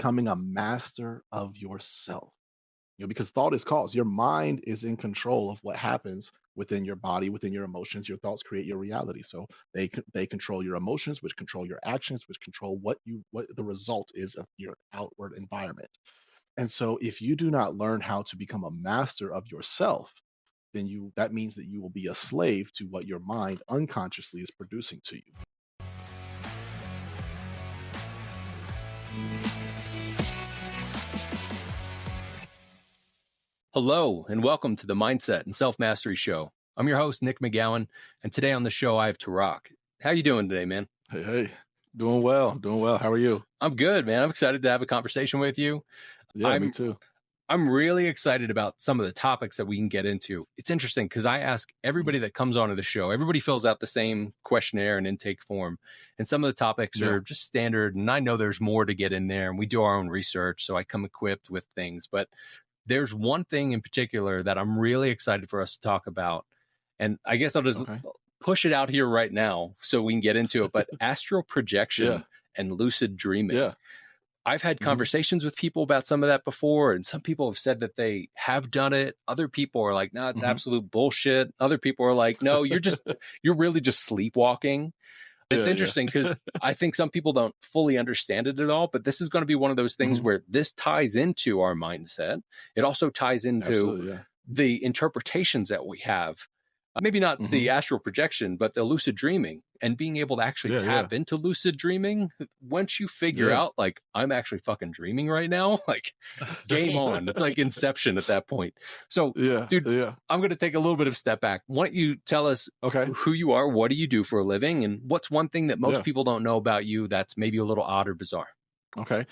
becoming a master of yourself. Because thought is cause. Your mind is in control of what happens within your body, within your emotions. Your thoughts create your reality. So they control your emotions, which control your actions, which control what the result is of your outward environment. And so if you do not learn how to become a master of yourself, then that means that you will be a slave to what your mind unconsciously is producing to you. Hello, and welcome to the Mindset and Self-Mastery Show. I'm your host, Nick McGowan, and today on the show, I have Tarak. How you doing today, man? Hey, doing well, doing well. How are you? I'm good, man. I'm excited to have a conversation with you. Yeah, me too. I'm really excited about some of the topics that we can get into. It's interesting because I ask everybody that comes onto the show, everybody fills out the same questionnaire and intake form. And some of the topics are just standard. And I know there's more to get in there, and we do our own research. So I come equipped with things. But there's one thing in particular that I'm really excited for us to talk about. And I guess I'll just push it out here right now so we can get into it. But astral projection and lucid dreaming. Yeah. I've had conversations with people about some of that before, and some people have said that they have done it. Other people are like, no, it's absolute bullshit. Other people are like, no, you're really just sleepwalking. It's interesting because I think some people don't fully understand it at all, but this is going to be one of those things where this ties into our mindset. It also ties into the interpretations that we have. Maybe not the astral projection, but the lucid dreaming and being able to actually tap into lucid dreaming. Once you figure out, like, I'm actually fucking dreaming right now, like, game on. It's like Inception at that point. So, dude, I'm going to take a little bit of a step back. Why don't you tell us who you are, what do you do for a living, and what's one thing that most people don't know about you that's maybe a little odd or bizarre? Okay.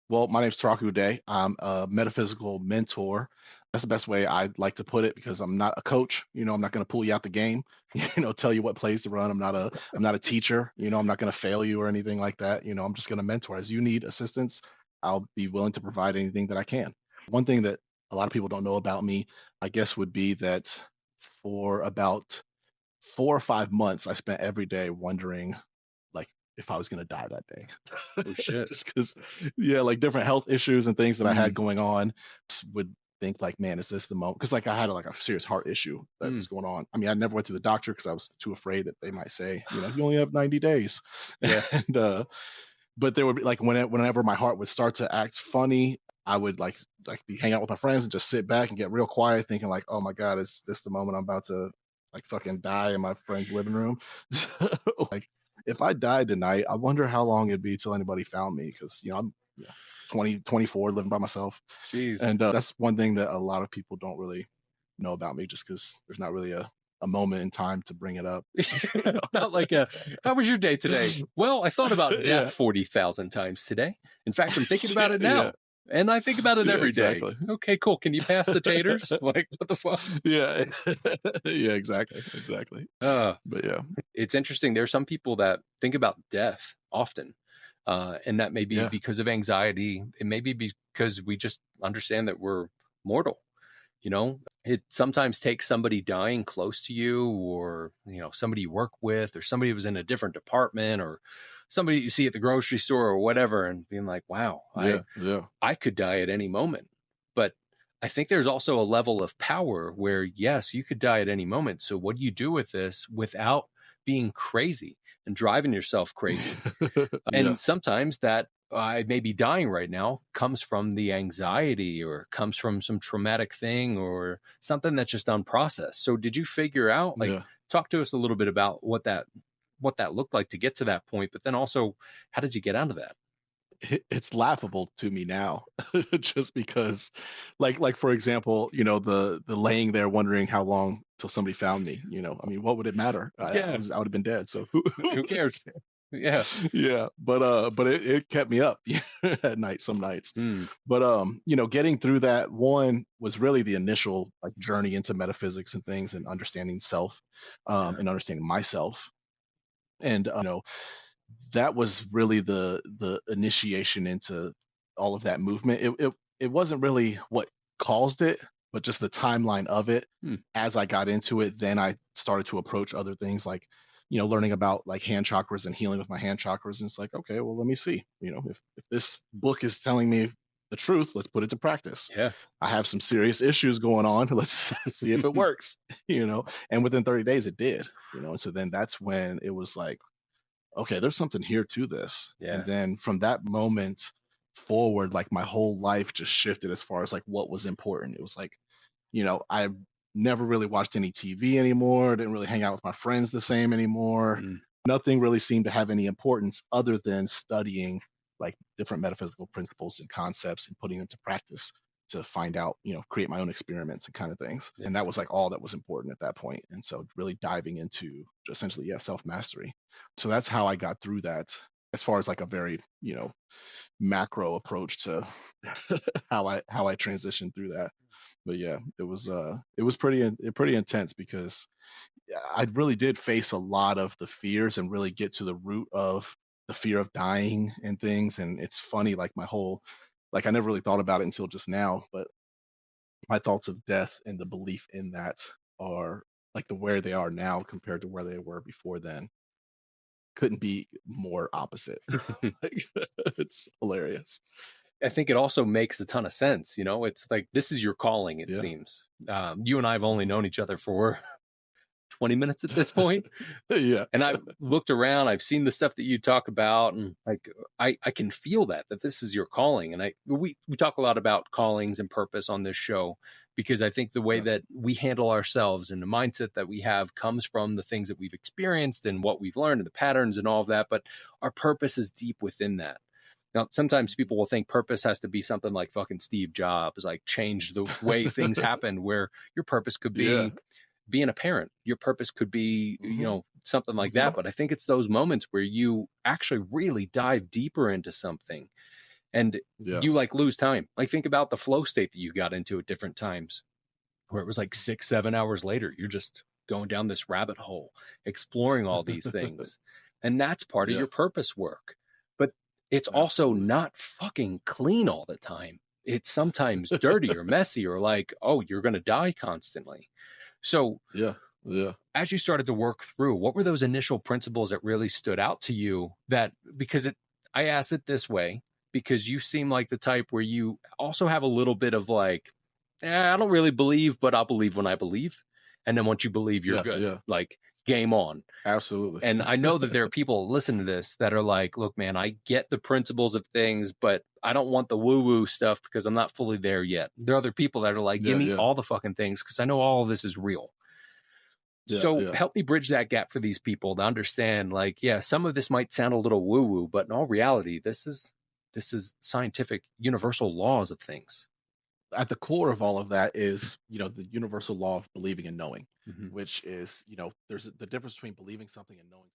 Well, my name's Tarak Uday. I'm a metaphysical mentor. That's the best way I'd like to put it, because I'm not a coach. I'm not going to pull you out the game, tell you what plays to run. I'm not a teacher. I'm not going to fail you or anything like that. I'm just going to mentor. As you need assistance, I'll be willing to provide anything that I can. One thing that a lot of people don't know about me, I guess, would be that for about 4 or 5 months, I spent every day wondering, like, if I was going to die that day. Oh, shit. Just because, like different health issues and things that I had going on, would think like, man, is this the moment? Because like I had a serious heart issue that was going on. I mean, I never went to the doctor because I was too afraid that they might say, you only have 90 days. And but there would be like whenever my heart would start to act funny, I would like be hang out with my friends and just sit back and get real quiet, thinking like, oh my God, is this the moment I'm about to like fucking die in my friend's living room? Like, if I died tonight, I wonder how long it'd be till anybody found me, because I'm 24, living by myself. Jeez. And that's one thing that a lot of people don't really know about me, just because there's not really a moment in time to bring it up. It's not like how was your day today? Well, I thought about death 40,000 times today. In fact, I'm thinking about it now. And I think about it every day. Okay, cool. Can you pass the taters? Like, what the fuck? Yeah, exactly. But yeah, it's interesting. There are some people that think about death often. And that may be because of anxiety. It may be because we just understand that we're mortal. It sometimes takes somebody dying close to you, or, somebody you work with, or somebody who was in a different department, or somebody you see at the grocery store or whatever, and being like, wow, I could die at any moment. But I think there's also a level of power where, yes, you could die at any moment. So what do you do with this without being crazy and driving yourself crazy? And sometimes that I may be dying right now comes from the anxiety, or comes from some traumatic thing, or something that's just unprocessed. So did you figure out, talk to us a little bit about what that looked like to get to that point, but then also how did you get out of that? It's laughable to me now, just because, like for example, the laying there wondering how long till somebody found me. I mean, what would it matter? I would have been dead. So who cares? Yeah. But it kept me up at night, some nights. But getting through that one was really the initial like journey into metaphysics and things, and understanding self, and understanding myself. And that was really the initiation into all of that movement. It wasn't really what caused it, but just the timeline of it. As I got into it, then I started to approach other things like, learning about like hand chakras and healing with my hand chakras. And it's like, okay, well, let me see, if this book is telling me the truth, let's put it to practice. Yeah. I have some serious issues going on. Let's see if it works, and within 30 days it did, and so then that's when it was like, okay, there's something here to this. Yeah. And then from that moment forward, like my whole life just shifted as far as like what was important. It was like, I never really watched any TV anymore, didn't really hang out with my friends the same anymore. Nothing really seemed to have any importance other than studying like different metaphysical principles and concepts and putting them to practice to find out, create my own experiments and kind of things. Yeah. And that was like all that was important at that point. And so really diving into essentially, self-mastery. So that's how I got through that, as far as like a very, macro approach to how I transitioned through that. But yeah, it was pretty intense, because I really did face a lot of the fears and really get to the root of the fear of dying and things. And it's funny, like I never really thought about it until just now, but my thoughts of death and the belief in that are like where they are now compared to where they were before then. Couldn't be more opposite. Like, it's hilarious. I think it also makes a ton of sense. It's like, this is your calling, it seems. You and I have only known each other for 20 minutes at this point. Yeah. And I've looked around, I've seen the stuff that you talk about, and like, I can feel that this is your calling. And we talk a lot about callings and purpose on this show, because I think the way that we handle ourselves and the mindset that we have comes from the things that we've experienced and what we've learned and the patterns and all of that. But our purpose is deep within that. Now, sometimes people will think purpose has to be something like fucking Steve Jobs, like change the way things happen, where your purpose could be being a parent. Your purpose could be, something like that. But I think it's those moments where you actually really dive deeper into something and you like lose time. Like, think about the flow state that you got into at different times, where it was like 6-7 hours later, you're just going down this rabbit hole, exploring all these things. And that's part of your purpose work. But it's also not fucking clean all the time. It's sometimes dirty or messy, or like, oh, you're going to die constantly. So as you started to work through, what were those initial principles that really stood out to you? I ask it this way, because you seem like the type where you also have a little bit of like, I don't really believe, but I'll believe when I believe. And then once you believe, you're good. Yeah. Like, game on. Absolutely. And I know that there are people listening to this that are like, look, man, I get the principles of things, but I don't want the woo-woo stuff because I'm not fully there yet. There are other people that are like, give me all the fucking things, because I know all of this is real. Help me bridge that gap for these people to understand, like, some of this might sound a little woo-woo, but in all reality, this is scientific universal laws of things. At the core of all of that is, the universal law of believing and knowing, which is, there's the difference between believing something and knowing